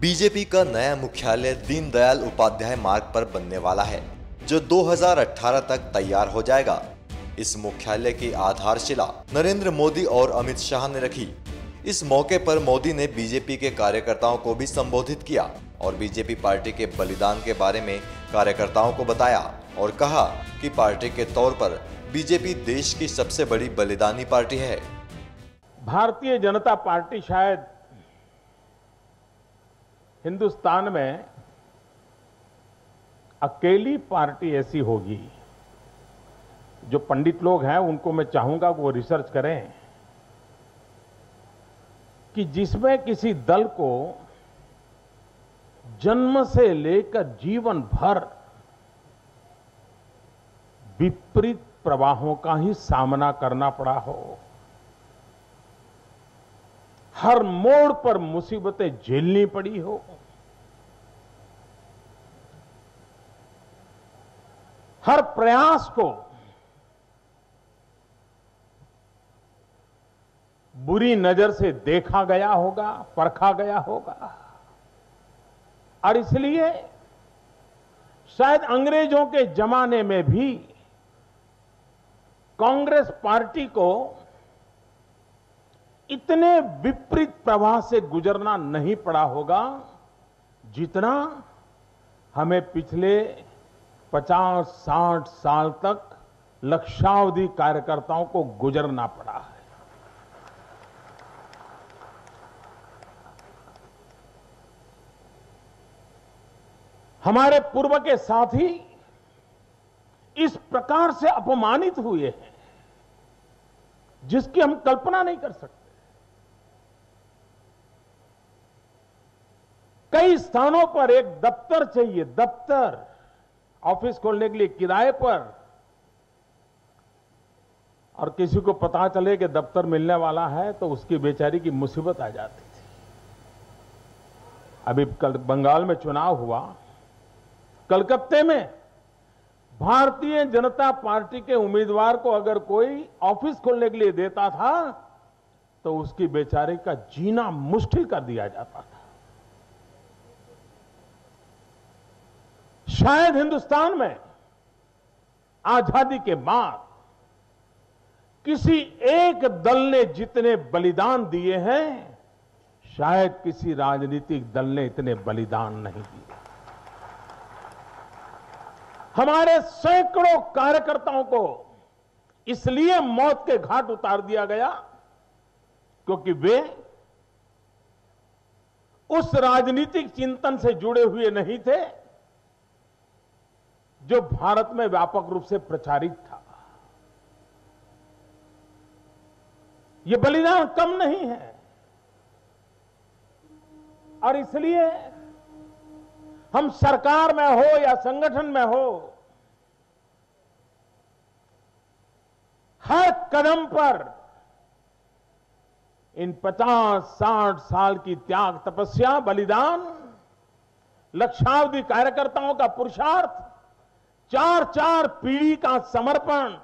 BJP का नया मुख्यालय दीनदयाल उपाध्याय मार्ग पर बनने वाला है, जो 2018 तक तैयार हो जाएगा। इस मुख्यालय की आधारशिला नरेंद्र मोदी और अमित शाह ने रखी। इस मौके पर मोदी ने बीजेपी के कार्यकर्ताओं को भी संबोधित किया और बीजेपी पार्टी के बलिदान के बारे में कार्यकर्ताओं को बताया और कहा कि पार्टी के तौर पर बीजेपी देश की सबसे बड़ी बलिदानी पार्टी है। भारतीय जनता पार्टी शायद हिंदुस्तान में अकेली पार्टी ऐसी होगी, जो पंडित लोग हैं उनको मैं चाहूंगा वो रिसर्च करें कि जिसमें किसी दल को जन्म से लेकर जीवन भर विपरीत प्रवाहों का ही सामना करना पड़ा हो, हर मोड़ पर मुसीबतें झेलनी पड़ी हो, हर प्रयास को बुरी नजर से देखा गया होगा, परखा गया होगा। और इसलिए शायद अंग्रेजों के जमाने में भी कांग्रेस पार्टी को इतने विपरीत प्रवाह से गुजरना नहीं पड़ा होगा, जितना हमें पिछले 50-60 साल तक लक्षावधि कार्यकर्ताओं को गुजरना पड़ा है। हमारे पूर्व के साथी इस प्रकार से अपमानित हुए हैं जिसकी हम कल्पना नहीं कर सकते। कई स्थानों पर एक दफ्तर चाहिए, दफ्तर ऑफिस खोलने के लिए किराए पर, और किसी को पता चले कि दफ्तर मिलने वाला है तो उसकी बेचारी की मुसीबत आ जाती थी। अभी कल बंगाल में चुनाव हुआ, कलकत्ते में भारतीय जनता पार्टी के उम्मीदवार को अगर कोई ऑफिस खोलने के लिए देता था तो उसकी बेचारी का जीना मुश्किल कर दिया जाता था। शायद हिंदुस्तान में आजादी के बाद किसी एक दल ने जितने बलिदान दिए हैं, शायद किसी राजनीतिक दल ने इतने बलिदान नहीं दिए। हमारे सैकड़ों कार्यकर्ताओं को इसलिए मौत के घाट उतार दिया गया क्योंकि वे उस राजनीतिक चिंतन से जुड़े हुए नहीं थे जो भारत में व्यापक रूप से प्रचारित था। ये बलिदान कम नहीं है और इसलिए हम सरकार में हो या संगठन में हो, हर कदम पर इन 50-60 साल की त्याग तपस्या, बलिदान, लक्षावधि कार्यकर्ताओं का पुरुषार्थ, 4-4 पीढ़ी का समर्पण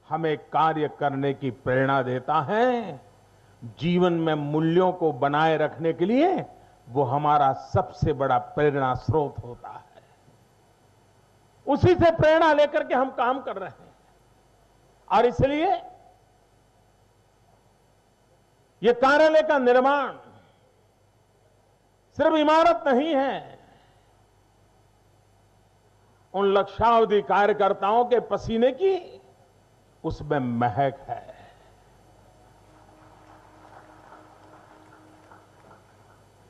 हमें कार्य करने की प्रेरणा देता है। जीवन में मूल्यों को बनाए रखने के लिए वो हमारा सबसे बड़ा प्रेरणा स्रोत होता है। उसी से प्रेरणा लेकर के हम काम कर रहे हैं और इसलिए ये कार्यालय का निर्माण सिर्फ इमारत नहीं है, उन लक्षावधि कार्यकर्ताओं के पसीने की उसमें महक है।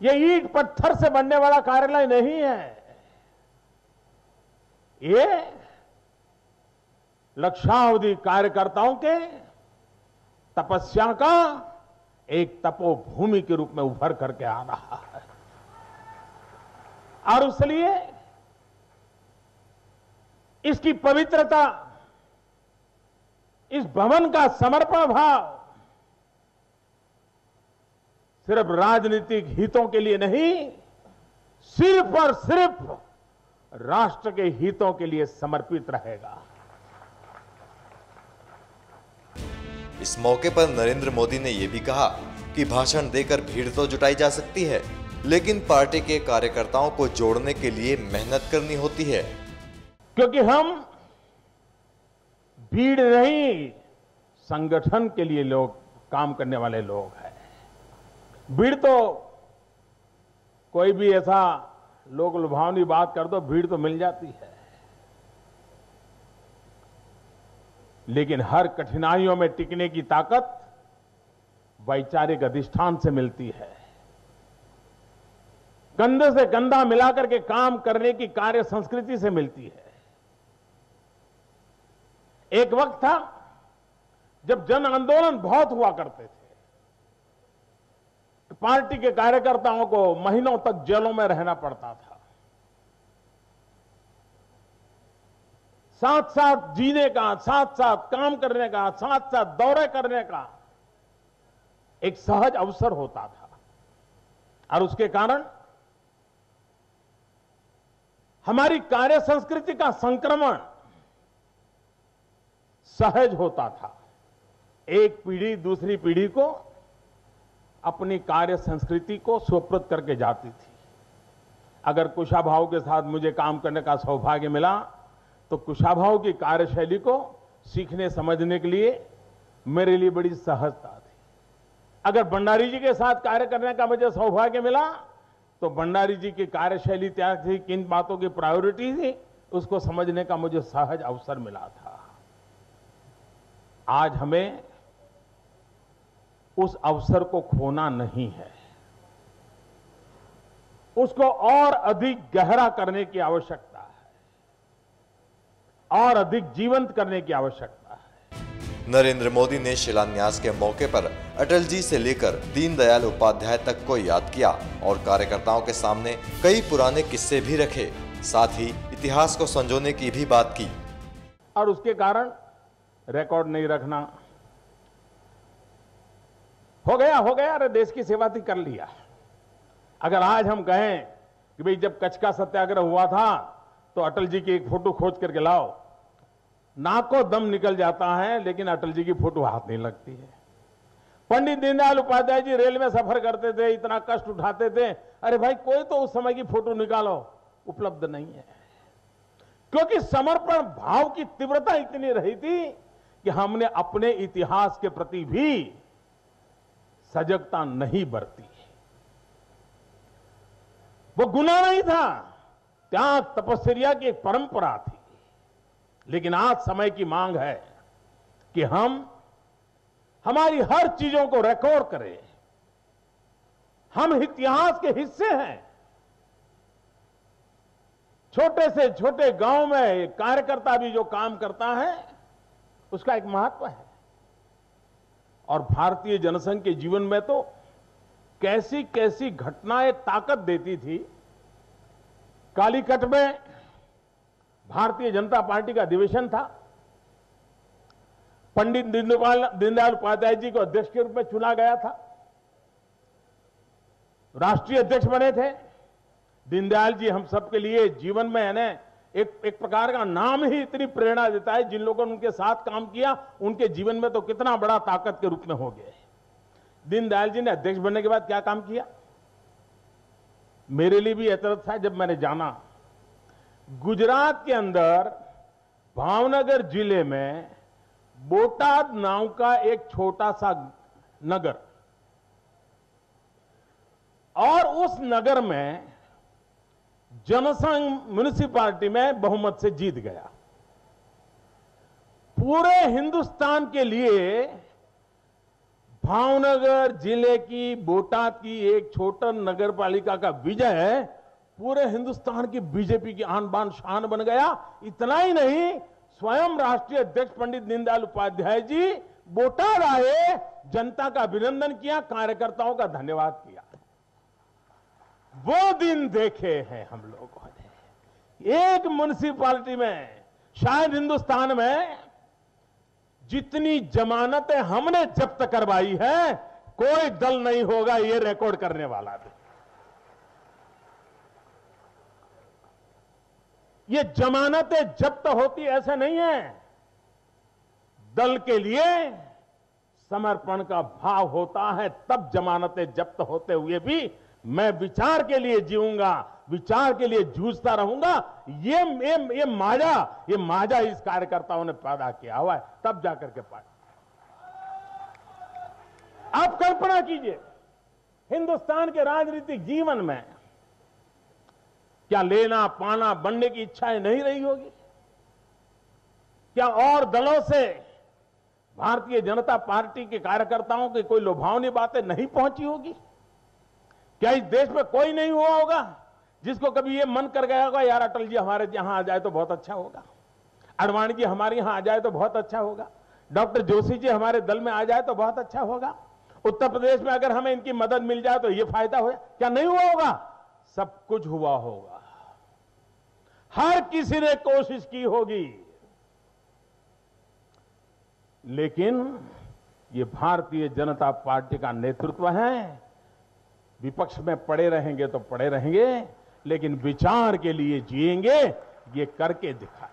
ये ईंट पत्थर से बनने वाला कार्यालय नहीं है, ये लक्षावधि कार्यकर्ताओं के तपस्या का एक तपोभूमि के रूप में उभर करके आ रहा है। और इसलिए इसकी पवित्रता, इस भवन का समर्पण भाव सिर्फ राजनीतिक हितों के लिए नहीं, सिर्फ और सिर्फ राष्ट्र के हितों के लिए समर्पित रहेगा। इस मौके पर नरेंद्र मोदी ने यह भी कहा कि भाषण देकर भीड़ तो जुटाई जा सकती है, लेकिन पार्टी के कार्यकर्ताओं को जोड़ने के लिए मेहनत करनी होती है। क्योंकि हम भीड़ नहीं, संगठन के लिए लोग काम करने वाले लोग हैं। भीड़ तो कोई भी ऐसा लोग लुभावनी बात कर दो, भीड़ तो मिल जाती है, लेकिन हर कठिनाइयों में टिकने की ताकत वैचारिक अधिष्ठान से मिलती है। कंधे से कंधा मिलाकर के काम करने की कार्य संस्कृति से मिलती है। एक वक्त था जब जन आंदोलन बहुत हुआ करते थे, पार्टी के कार्यकर्ताओं को महीनों तक जेलों में रहना पड़ता था। साथ साथ जीने का, साथ साथ काम करने का, साथ साथ दौरे करने का एक सहज अवसर होता था, और उसके कारण हमारी कार्य संस्कृति का संक्रमण सहज होता था। एक पीढ़ी दूसरी पीढ़ी को अपनी कार्य संस्कृति को सुपुर्द करके जाती थी। अगर कुशाभाऊ के साथ मुझे काम करने का सौभाग्य मिला तो कुशाभाऊ की कार्यशैली को सीखने समझने के लिए मेरे लिए बड़ी सहजता थी। अगर भंडारी जी के साथ कार्य करने का मुझे सौभाग्य मिला तो भंडारी जी की कार्यशैली क्या थी, किन बातों की प्रायोरिटी थी, उसको समझने का मुझे सहज अवसर मिला था। आज हमें उस अवसर को खोना नहीं है, उसको और अधिक गहरा करने की आवश्यकता है और अधिक जीवंत करने की आवश्यकता है। नरेंद्र मोदी ने शिलान्यास के मौके पर अटल जी से लेकर दीनदयाल उपाध्याय तक को याद किया और कार्यकर्ताओं के सामने कई पुराने किस्से भी रखे, साथ ही इतिहास को संजोने की भी बात की। और उसके कारण रिकॉर्ड नहीं रखना, हो गया, अरे देश की सेवा थी, कर लिया। अगर आज हम कहें कि भाई जब कच्छ का सत्याग्रह हुआ था तो अटल जी की एक फोटो खोज करके लाओ, नाको दम निकल जाता है, लेकिन अटल जी की फोटो हाथ नहीं लगती है। पंडित दीनदयाल उपाध्याय जी रेल में सफर करते थे, इतना कष्ट उठाते थे, अरे भाई कोई तो उस समय की फोटो निकालो, उपलब्ध नहीं है। क्योंकि समर्पण भाव की तीव्रता इतनी रही थी कि हमने अपने इतिहास के प्रति भी सजगता नहीं बरती। वो गुनाह नहीं था, त्याग तपस्या की एक परंपरा थी। लेकिन आज समय की मांग है कि हम हमारी हर चीजों को रिकॉर्ड करें। हम इतिहास के हिस्से हैं। छोटे से छोटे गांव में कार्यकर्ता भी जो काम करता है उसका एक महत्व है। और भारतीय जनसंघ के जीवन में तो कैसी कैसी घटनाएं ताकत देती थी। कालीकट में भारतीय जनता पार्टी का अधिवेशन था। पंडित दीनदयाल उपाध्याय जी को अध्यक्ष के रूप में चुना गया था, राष्ट्रीय अध्यक्ष बने थे। दीनदयाल जी हम सबके लिए जीवन में है ना एक प्रकार का नाम ही इतनी प्रेरणा देता है। जिन लोगों ने उनके साथ काम किया उनके जीवन में तो कितना बड़ा ताकत के रूप में हो गए। दीनदयाल जी ने अध्यक्ष बनने के बाद क्या काम किया, मेरे लिए भी एतरत था जब मैंने जाना। गुजरात के अंदर भावनगर जिले में बोटाद नाम का एक छोटा सा नगर, और उस नगर में जनसंघ म्युनिसिपैलिटी में बहुमत से जीत गया। पूरे हिंदुस्तान के लिए भावनगर जिले की बोटाद की एक छोटा नगर पालिका का विजय पूरे हिंदुस्तान की बीजेपी की आन बान शान बन गया। इतना ही नहीं, स्वयं राष्ट्रीय अध्यक्ष पंडित दीनदयाल उपाध्याय जी बोटाद आए, जनता का अभिनंदन किया, कार्यकर्ताओं का धन्यवाद किया। वो दिन देखे हैं हम लोगों ने। एक म्युनिसिपैलिटी में, शायद हिंदुस्तान में जितनी जमानतें हमने जब्त करवाई है कोई दल नहीं होगा ये रिकॉर्ड करने वाला भी। ये जमानतें जब्त होती ऐसे नहीं है, दल के लिए समर्पण का भाव होता है तब जमानतें जब्त होते हुए भी मैं विचार के लिए जीऊंगा, विचार के लिए जूझता रहूंगा। ये माजा इस कार्यकर्ताओं ने पैदा किया हुआ है, तब जाकर के पार्टी। आप कल्पना कीजिए, हिंदुस्तान के राजनीतिक जीवन में क्या लेना पाना बनने की इच्छाएं नहीं रही होगी? क्या और दलों से भारतीय जनता पार्टी के कार्यकर्ताओं की कोई लुभावनी बातें नहीं पहुंची होगी? क्या इस देश में कोई नहीं हुआ होगा जिसको कभी ये मन कर गया होगा यार अटल जी हमारे यहां आ जाए तो बहुत अच्छा होगा, आडवाणी जी हमारे यहां आ जाए तो बहुत अच्छा होगा, डॉक्टर जोशी जी हमारे दल में आ जाए तो बहुत अच्छा होगा, उत्तर प्रदेश में अगर हमें इनकी मदद मिल जाए तो ये फायदा हो? क्या नहीं हुआ होगा? सब कुछ हुआ होगा। हर किसी ने कोशिश की होगी, लेकिन ये भारतीय जनता पार्टी का नेतृत्व है। विपक्ष में पड़े रहेंगे तो पड़े रहेंगे, लेकिन विचार के लिए जिएंगे, ये करके दिखाए।